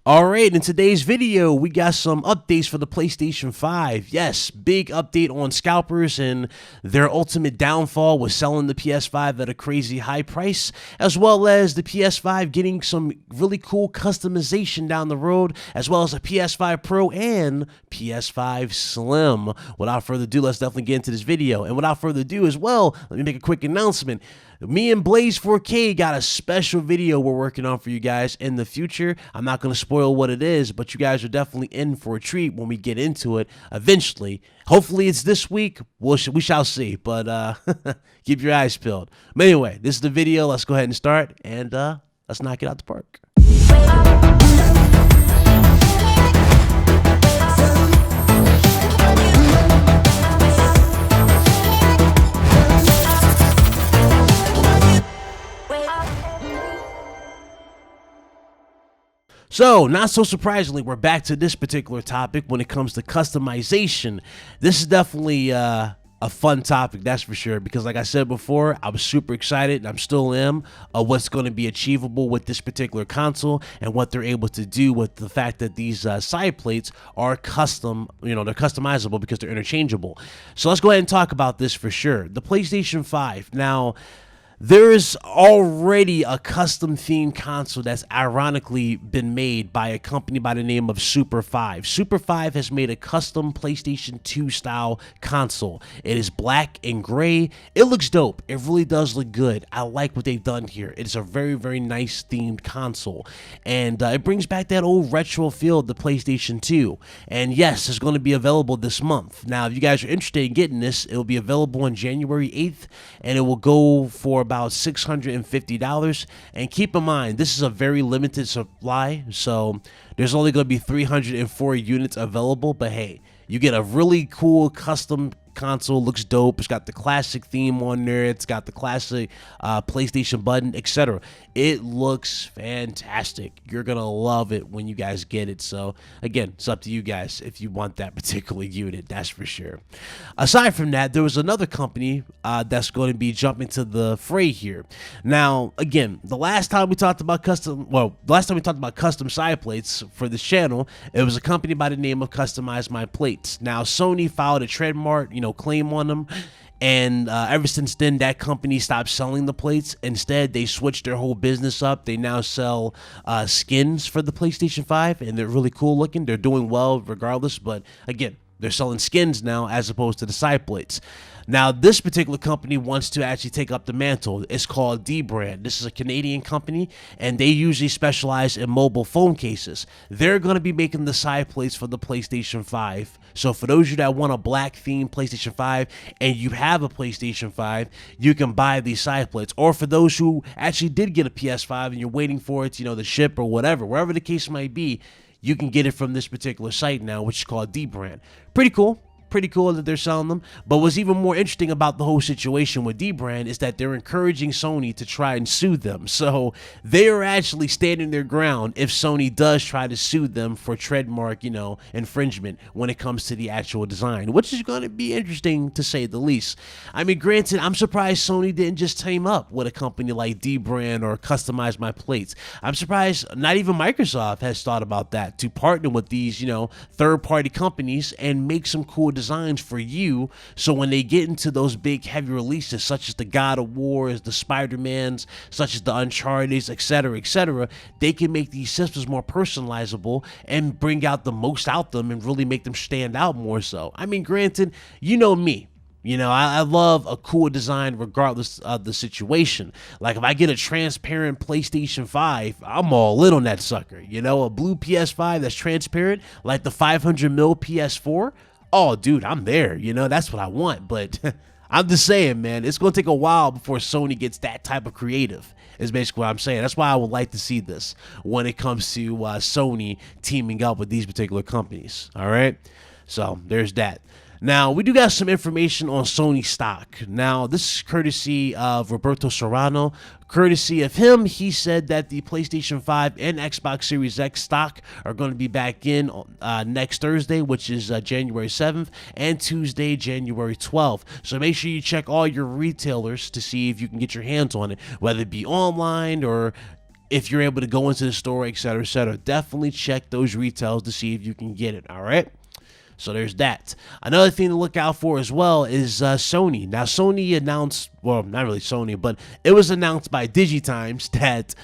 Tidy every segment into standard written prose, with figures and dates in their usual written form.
Alright, in today's video, we got some updates for the PlayStation 5. Yes, big update on Scalpers and their ultimate downfall was selling the PS5 at a crazy high price, as well as the PS5 getting some really cool customization down the road, as well as a PS5 Pro and PS5 Slim. Without further ado, let's definitely get into this video. And without further ado as well, let me make a quick announcement. Me and Blaze 4K got a special video we're working on for you guys in the future. I'm not going to spoil what it is, but you guys are definitely in for a treat when we get into it eventually. Hopefully it's this week. We shall see, but keep your eyes peeled. But anyway, this is the video. Let's go ahead and start, and let's knock it out the park. So, not so surprisingly, we're back to this particular topic when it comes to customization. This is definitely a fun topic, that's for sure, because like I said before, I was super excited, and I still am, of what's going to be achievable with this particular console and what they're able to do with the fact that these side plates are custom, they're customizable because they're interchangeable. So let's go ahead and talk about this for sure. The PlayStation 5. Now, there is already a custom themed console that's ironically been made by a company by the name of Super 5. Super 5 has made a custom PlayStation 2 style console. It is black and gray. It looks dope. It really does look good. I like what they've done here. It's a very, very nice themed console. And it brings back that old retro feel of the PlayStation 2. And yes, it's going to be available this month. Now, if you guys are interested in getting this, it will be available on January 8th. And it will go for about $650, and keep in mind this is a very limited supply, so there's only going to be 304 units available. But hey, you get a really cool custom console. Looks dope. It's got the classic theme on there. It's got the classic PlayStation button, etc. It looks fantastic. You're gonna love it when you guys get it. So again, it's up to you guys if you want that particular unit, that's for sure. Aside from that, there was another company that's going to be jumping to the fray here. Now, again, the last time we talked about custom side plates for this channel, it was a company by the name of Customize My Plates. Now, Sony filed a trademark claim on them, and ever since then that company stopped selling the plates. Instead, they switched their whole business up. They now sell skins for the PlayStation 5, and they're really cool looking. They're doing well regardless, but again, they're selling skins now as opposed to the side plates. Now, this particular company wants to actually take up the mantle. It's called Dbrand. This is a Canadian company, and they usually specialize in mobile phone cases. They're going to be making the side plates for the PlayStation 5. So for those of you that want a black themed PlayStation 5 and you have a PlayStation 5, you can buy these side plates. Or for those who actually did get a PS5 and you're waiting for it, to ship or whatever, wherever the case might be, you can get it from this particular site now, which is called Dbrand. Pretty cool. Pretty cool that they're selling them. But what's even more interesting about the whole situation with Dbrand is that they're encouraging Sony to try and sue them. So they are actually standing their ground if Sony does try to sue them for trademark, infringement when it comes to the actual design, which is going to be interesting to say the least. I mean, granted, I'm surprised Sony didn't just team up with a company like Dbrand or Customize My Plates. I'm surprised not even Microsoft has thought about that, to partner with these, third-party companies and make some cool designs for you, so when they get into those big heavy releases such as the God of Wars, the Spider-Mans, such as the Uncharted, etc., they can make these systems more personalizable and bring out the most out them and really make them stand out more so. I mean, granted, you know me. I love a cool design regardless of the situation. Like, if I get a transparent PlayStation 5, I'm all in on that sucker. A blue PS5 that's transparent, like the 500mm PS4. Oh, dude, I'm there. That's what I want. But I'm just saying, man, it's going to take a while before Sony gets that type of creative, is basically what I'm saying. That's why I would like to see this when it comes to Sony teaming up with these particular companies. All right. So there's that. Now, we do got some information on Sony stock. Now, this is courtesy of Roberto Serrano. Courtesy of him, he said that the PlayStation 5 and Xbox Series X stock are going to be back in next Thursday, which is January 7th, and Tuesday, January 12th. So make sure you check all your retailers to see if you can get your hands on it, whether it be online or if you're able to go into the store, etc., etc. Definitely check those retails to see if you can get it. All right. So there's that. Another thing to look out for as well is Sony. Now, Sony announced, well, not really Sony, but it was announced by Digitimes that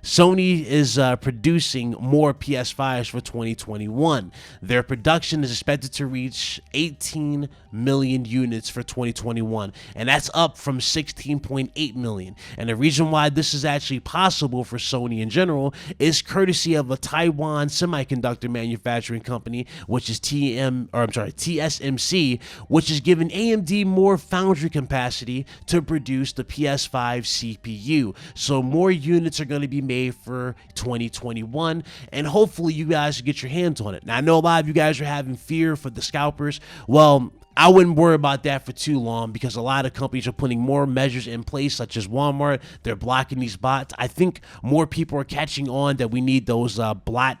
Sony is producing more PS5s for 2021. Their production is expected to reach 18 million units for 2021, and that's up from 16.8 million. And the reason why this is actually possible for Sony in general is courtesy of a Taiwan semiconductor manufacturing company, which is TSMC, which is giving AMD more foundry capacity to produce the PS5 CPU. So more units are going to be made for 2021, and hopefully you guys get your hands on it. Now, I know a lot of you guys are having fear for the scalpers. Well, I wouldn't worry about that for too long, because a lot of companies are putting more measures in place, such as Walmart. They're blocking these bots. I think more people are catching on that we need those those bot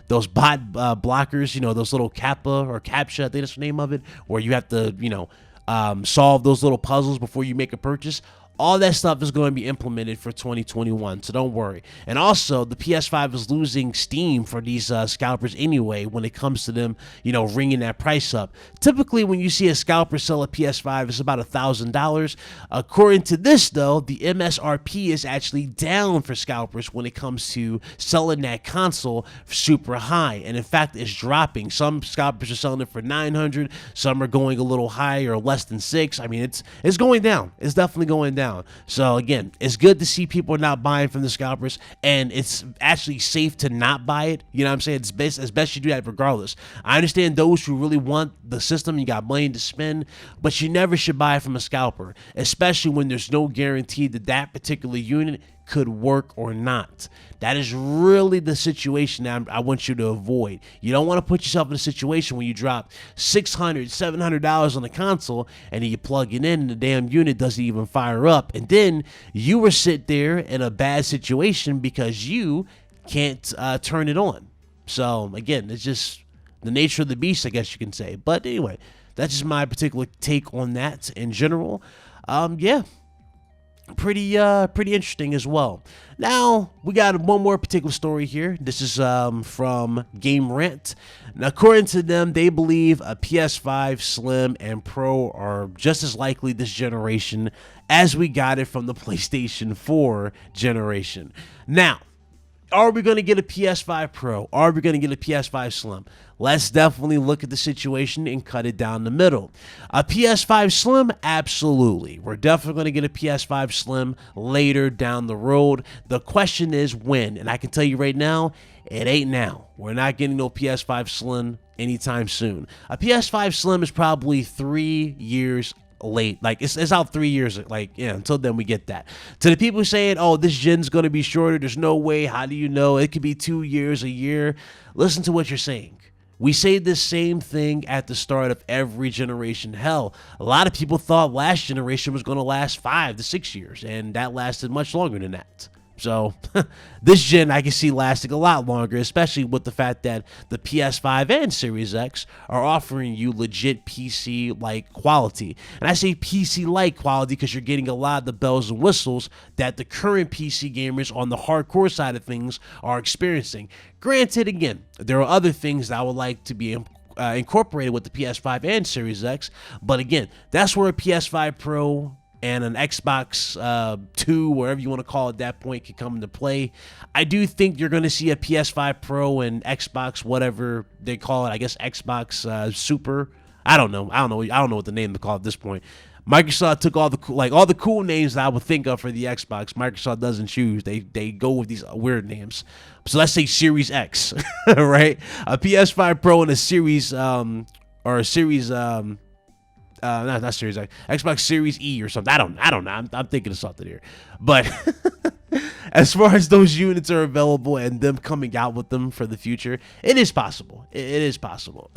blockers, you know, those little Kappa or CAPTCHA, I think that's the name of it, where you have to, you know, solve those little puzzles before you make a purchase. All that stuff is going to be implemented for 2021, so don't worry. And also, the PS5 is losing steam for these scalpers anyway when it comes to them, you know, ringing that price up. Typically, when you see a scalper sell a PS5, it's about $1,000. According to this, though, the MSRP is actually down for scalpers when it comes to selling that console super high. And in fact, it's dropping. Some scalpers are selling it for $900. Some are going a little higher or less than $600. I mean, it's going down. It's definitely going down. So again, it's good to see people not buying from the scalpers, and it's actually safe to not buy it. You know what I'm saying? It's best you do that regardless. I understand those who really want the system, you got money to spend, but you never should buy from a scalper, especially when there's no guarantee that that particular unit could work or not. That is really the situation that I want you to avoid. You don't want to put yourself in a situation where you drop $600, $700 on the console, and then you plug it in and the damn unit doesn't even fire up. And then you were sit there in a bad situation because you can't turn it on. So again, it's just the nature of the beast, I guess you can say. But anyway, that's just my particular take on that in general. Yeah. Pretty interesting as well. Now we got one more particular story here. This is from Game Rant. Now, according to them, they believe a PS5 Slim and Pro are just as likely this generation as we got it from the PlayStation 4 generation. Now, are we going to get a PS5 Pro? Are we going to get a PS5 Slim? Let's definitely look at the situation and cut it down the middle. A PS5 Slim? Absolutely. We're definitely going to get a PS5 Slim later down the road. The question is when. And I can tell you right now, it ain't now. We're not getting no PS5 Slim anytime soon. A PS5 Slim is probably 3 years late. Like it's out 3 years, like, yeah, until then we get that. To the people saying, oh, this gen's gonna be shorter, there's no way, how do you know? It could be 2 years, a year. Listen to what you're saying. We say the same thing at the start of every generation. Hell, a lot of people thought last generation was going to last 5 to 6 years, and that lasted much longer than that. So this gen I can see lasting a lot longer, especially with the fact that the PS5 and Series X are offering you legit PC-like quality. And I say PC-like quality because you're getting a lot of the bells and whistles that the current PC gamers on the hardcore side of things are experiencing. Granted, again, there are other things that I would like to be incorporated with the PS5 and Series X, but again, that's where a PS5 Pro and an Xbox 2, wherever you want to call it at that point, can come into play. I do think you're going to see a PS5 Pro and Xbox, whatever they call it, I guess Xbox Super. I don't know what the name to call it at this point. Microsoft took all the cool names that I would think of for the Xbox. Microsoft doesn't choose. They go with these weird names. So let's say Series X, right? A PS5 Pro and a Series not Series X, Xbox Series E or something. I don't know. I'm thinking of something here. But as far as those units are available and them coming out with them for the future, it is possible. It is possible.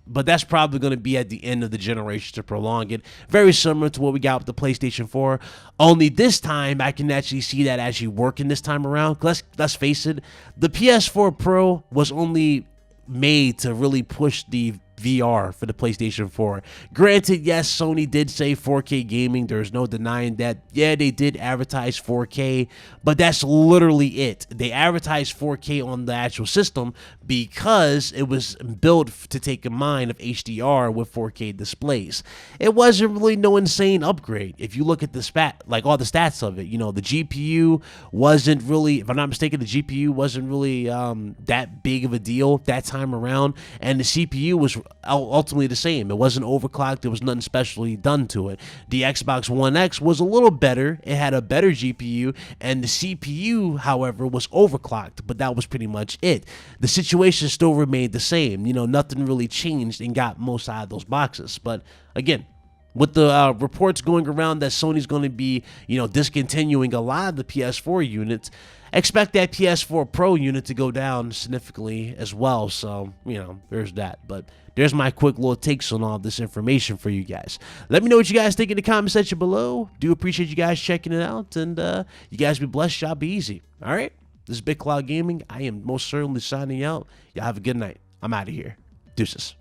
But that's probably going to be at the end of the generation to prolong it. Very similar to what we got with the PlayStation 4. Only this time, I can actually see that actually working this time around. Let's face it, the PS4 Pro was only made to really push the VR for the PlayStation 4. Granted, yes, Sony did say 4K gaming. There's no denying that. Yeah, they did advertise 4K, but that's literally it. They advertised 4K on the actual system because it was built to take in mind of HDR with 4K displays. It wasn't really no insane upgrade. If you look at the like all the stats of it, you know, the GPU wasn't really, if I'm not mistaken, the GPU wasn't really that big of a deal that time around, and the CPU was ultimately the same. It wasn't overclocked. There was nothing specially done to it. The Xbox One X was a little better. It had a better GPU, and the CPU, however, was overclocked, but that was pretty much it. The situation still remained the same. You know, nothing really changed and got most out of those boxes. But again, with the reports going around that Sony's going to be, you know, discontinuing a lot of the PS4 units, expect that PS4 Pro unit to go down significantly as well. So, you know, there's that. But there's my quick little takes on all this information for you guys. Let me know what you guys think in the comment section below. Do appreciate you guys checking it out. And you guys be blessed. Y'all be easy. All right? This is Big Cloud Gaming. I am most certainly signing out. Y'all have a good night. I'm out of here. Deuces.